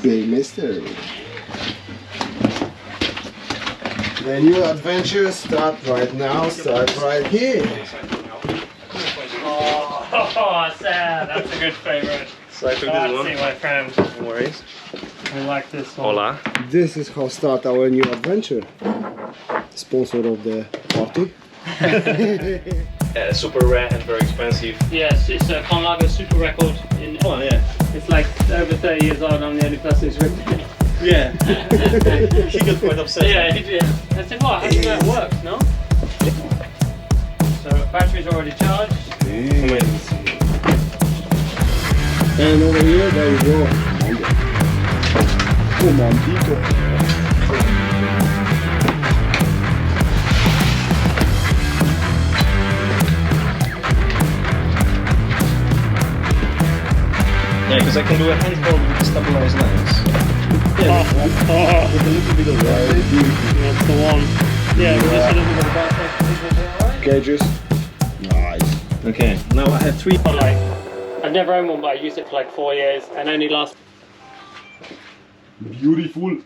Big mystery. The new adventure start right now, start right here. Oh, Sam, that's a good favorite. So I took this one. See my friend. No worries. I like this one. Hola. This is how start our new adventure. Sponsor of the party. Super rare and very expensive. Yes, it's a Commando super record. Oh yeah. It's like over 30 years old. I'm the only person who's written it. Yeah. He got quite upset. Yeah, he did. I said, what? How do you know it works, no? So battery's already charged. And over here, there you go. Commandito. Yeah, because I can do a handhold with stabilized lens. Yeah, with a little bit of That's the one. Yeah, with just a little bit of back. Cages. Nice. Okay, now I have 3. Like, I've never owned one, but I used it for like 4 years and only last. Beautiful.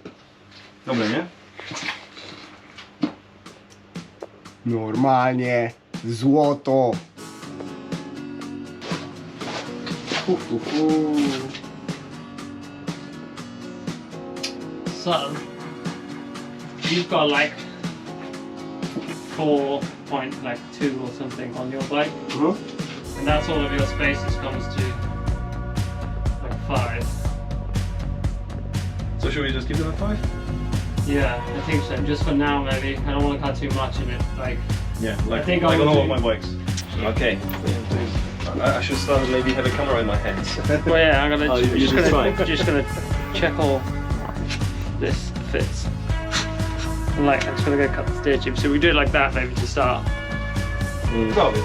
Dobre, nie? Normalnie. Złoto. So, you've got like 4.2 or something on your bike, and that's all of your spaces comes to like 5. So should we just give them a 5? Yeah, I think so. Just for now, maybe. I don't want to cut too much in it. Like, Yeah, like, I think like I on will all do- of my bikes. Okay. I should start maybe have a camera in my hands. well, yeah, I'm gonna Oh, you just try. just gonna check all this fits. And like, I'm just gonna go cut the steer tube. So we do it like that, maybe to start. Probably.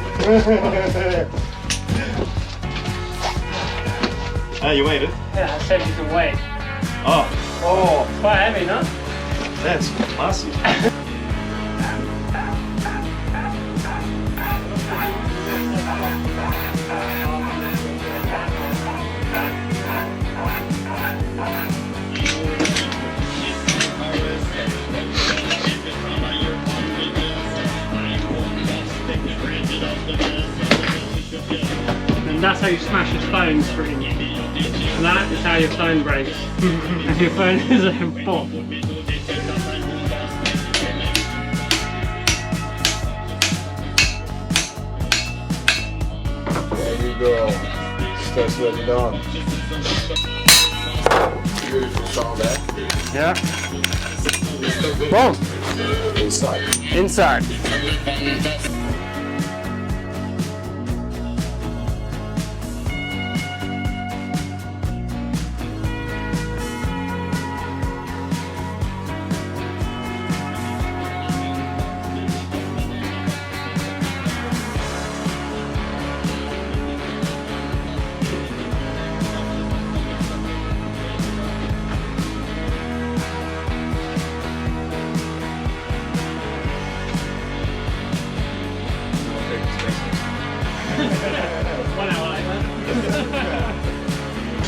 Ah, you made it? Yeah, I said you can wait. Oh, It's quite heavy, no? that's massive. And that's how you smash your phone screen. And that is how your phone breaks. And your phone is a bot. There you go. Starts well done. Beautiful sound there. Yeah. Boom. Inside. Inside.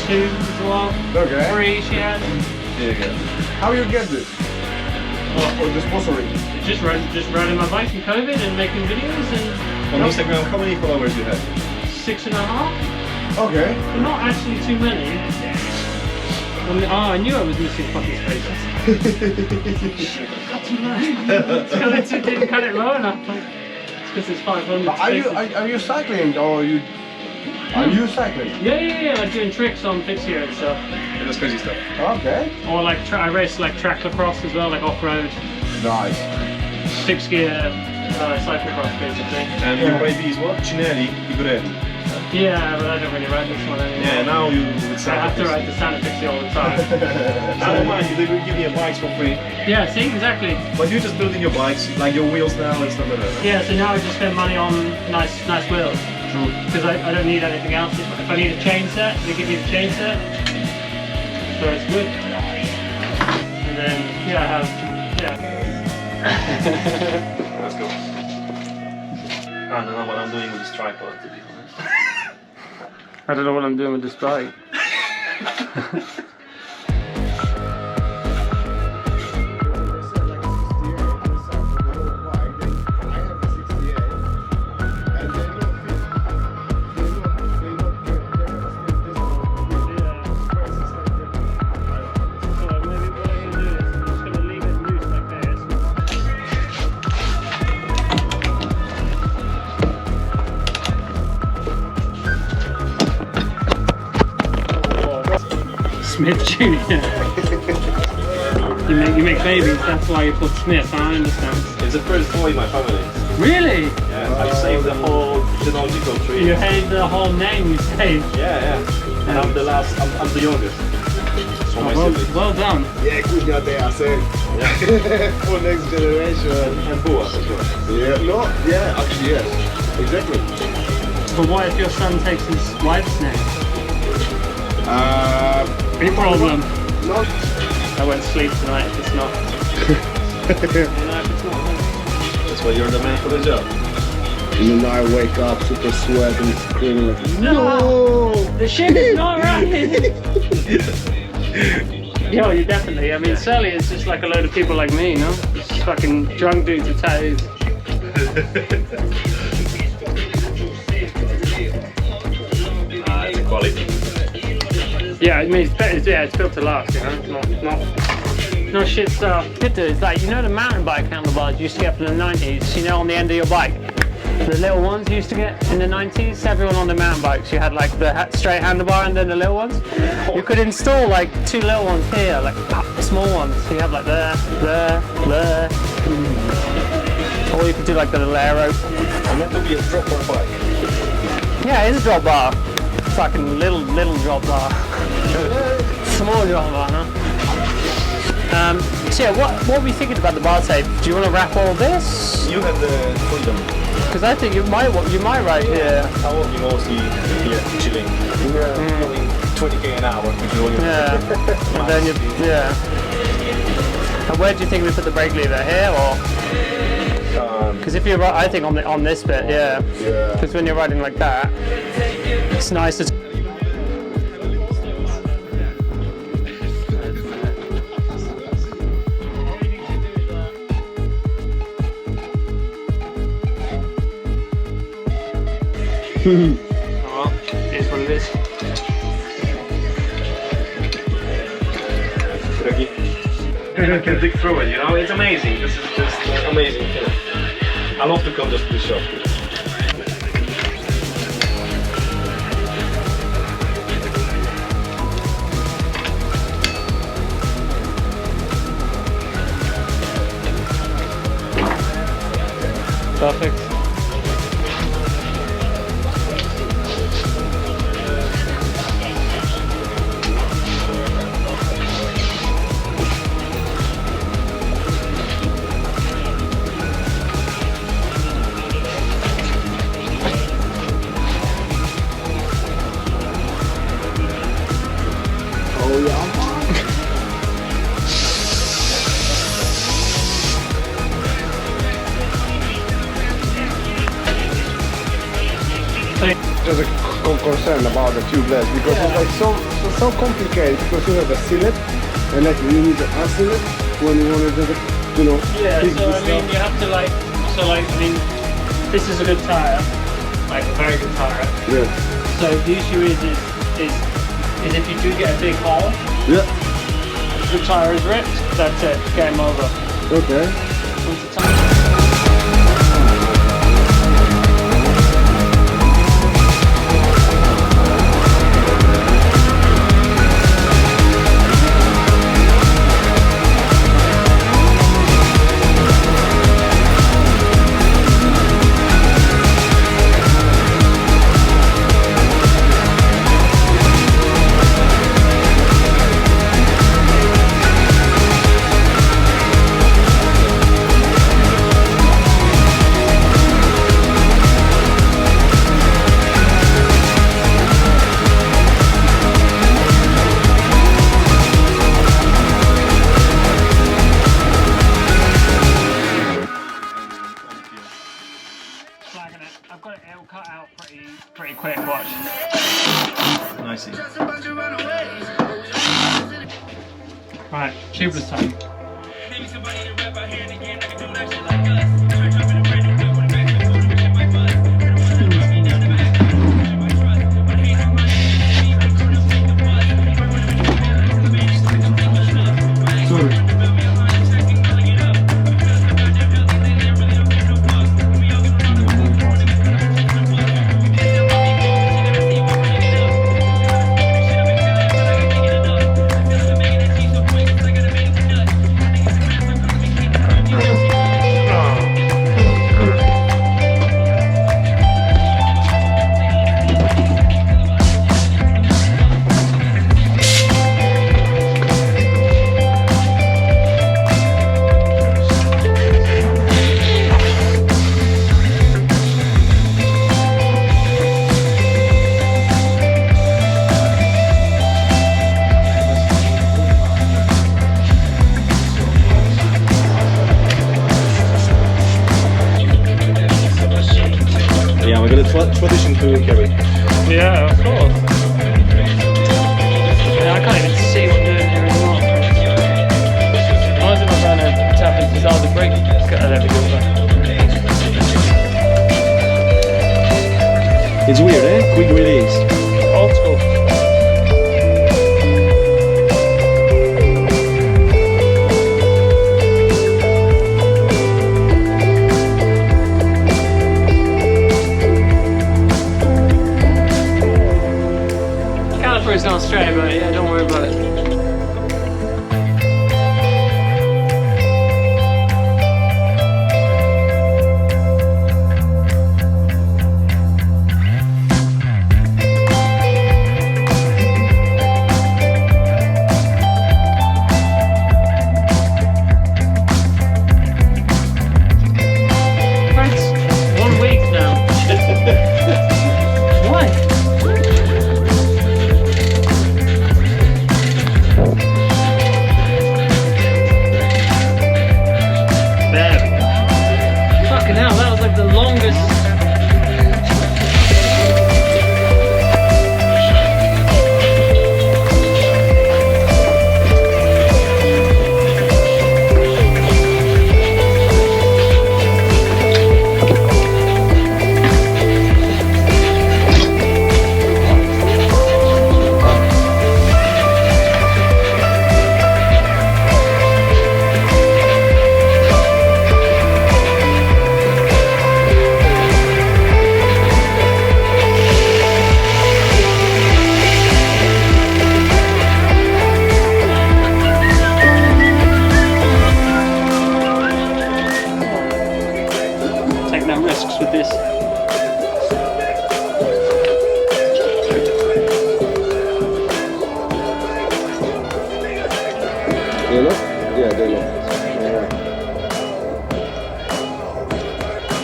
Two as well. Okay. 3 she had. There you go. How you get this? Or the sponsoring? Just riding my bike in COVID and making videos and On Instagram, how many followers do you have? 6.5. Okay. But not actually too many. I knew I was missing fucking spaces. Shit, I cut too low. It's because I didn't cut it low enough. It's because it's 500 But are you cycling or are you cycling? Yeah, like doing tricks on fixed gear and stuff. Yeah, that's crazy stuff. Okay. Or like I race like track lacrosse as well, like off-road, Nice. fixed gear, cyclocross basically. And your baby is what? Cinelli, Igore. Yeah, but I don't really ride this one anymore. Yeah, now you would I have to ride the Santa Fixie all the time. I don't mind, they will give me a bikes for free. Yeah, see, exactly. But you're just building your bikes, like your wheels now and stuff like that. Yeah, so now I just spend money on nice wheels. True. Because I don't need anything else. If I need a chain set, they give you the chain set. So it's good. And then, yeah, I have, Let's go. I don't know what I'm doing with this tripod, to be honest. I don't know what I'm doing with this bike. Smith Jr. You make babies, that's why you're called Smith, I understand. It's the first boy in my family. Really? Yeah, I saved the whole genealogical tree. You hate the whole name you saved. Yeah. And I'm the last, I'm the youngest. For my siblings. Well done. Yeah, kuźnia te jasy. For next generation. And boas as well. Yeah, no, yeah, actually yes. Exactly. But what if your son takes his wife's name? Any problem? No. I won't sleep tonight if it's not. That's why you're the man for the job. And then I wake up super sweat and screaming like, No! The ship is not running! Yo, you definitely. I mean, Surly is just like a load of people like me, no? Just fucking drunk dudes with tattoos. It's a quality. Yeah, I mean, it's built to last, you know? Not shit stuff. It's like, you know the mountain bike handlebars you used to get from the 90s, you know, on the end of your bike? The little ones you used to get in the 90s, everyone on the mountain bikes, you had like the straight handlebar and then the little ones. You could install like 2 little ones here, like small ones. So you have like there. Or you could do like the little aero. And that would be a drop bar bike. Yeah, it is a drop bar. Fucking little drop bar. Small drop bar, huh? So yeah, what were you thinking about the bar tape? Do you want to wrap all this? You have the freedom. Because I think you might right here. I will be mostly here chilling. Doing 20k an hour, which is really And then And where do you think we put the brake lever? Here or? Because if you're, I think on this bit, yeah. Because when you're riding like that, it's nice to. Well, it is what it is. I can dig through it, you know? It's amazing. This is just amazing. I love to come just to the shop. Perfect. oh yeah. Just a concern about the tubeless because it's like so complicated because you have a sillet and like you need to unseal it when you want to just, you know. Yeah, fix so the I mean, stuff. you have to like, I mean, this is a good tire, like a very good tire. Yeah. So the issue is if you do get a big hole, Yeah. the tire is ripped, that's it, game over. Okay. Once the tire. I've got it all cut out pretty quick, watch. Nicely. Right, tubeless time. Yeah, we got a tradition to carry. Yeah, of course. Yeah, I can't even see what I'm doing here anymore. Why is it not going to tap into this other brake? There we go. It's weird, eh? Quick release. Old school. Caliper's not straight, but yeah, don't worry about it. With this. They look? Yeah, they look. Yeah.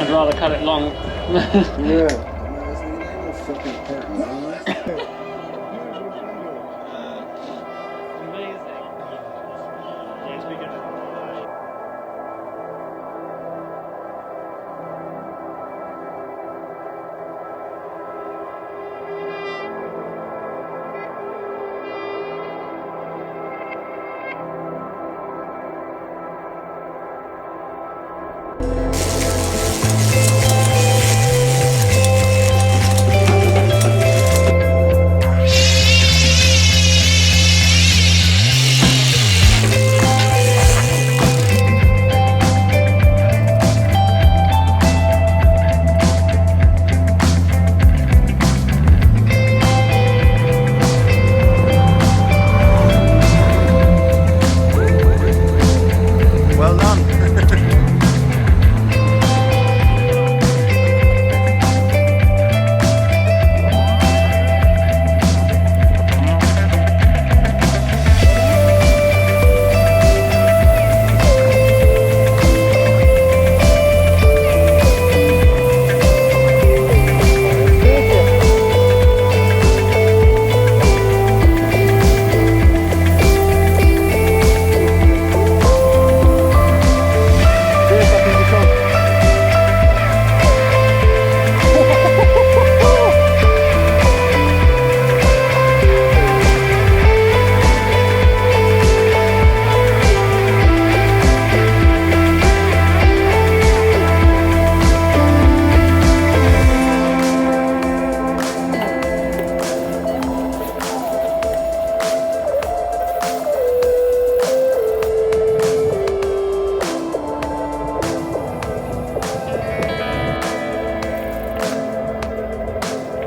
I'd rather cut it long. Yeah.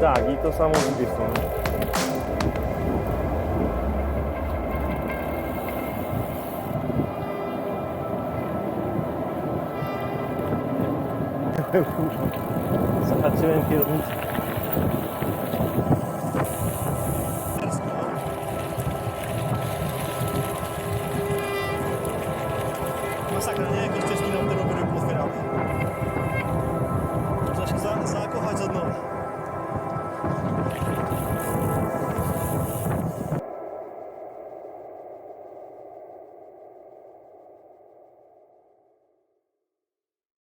Tak, i to samo z drugiej strony. Zahaczyłem kierownicę.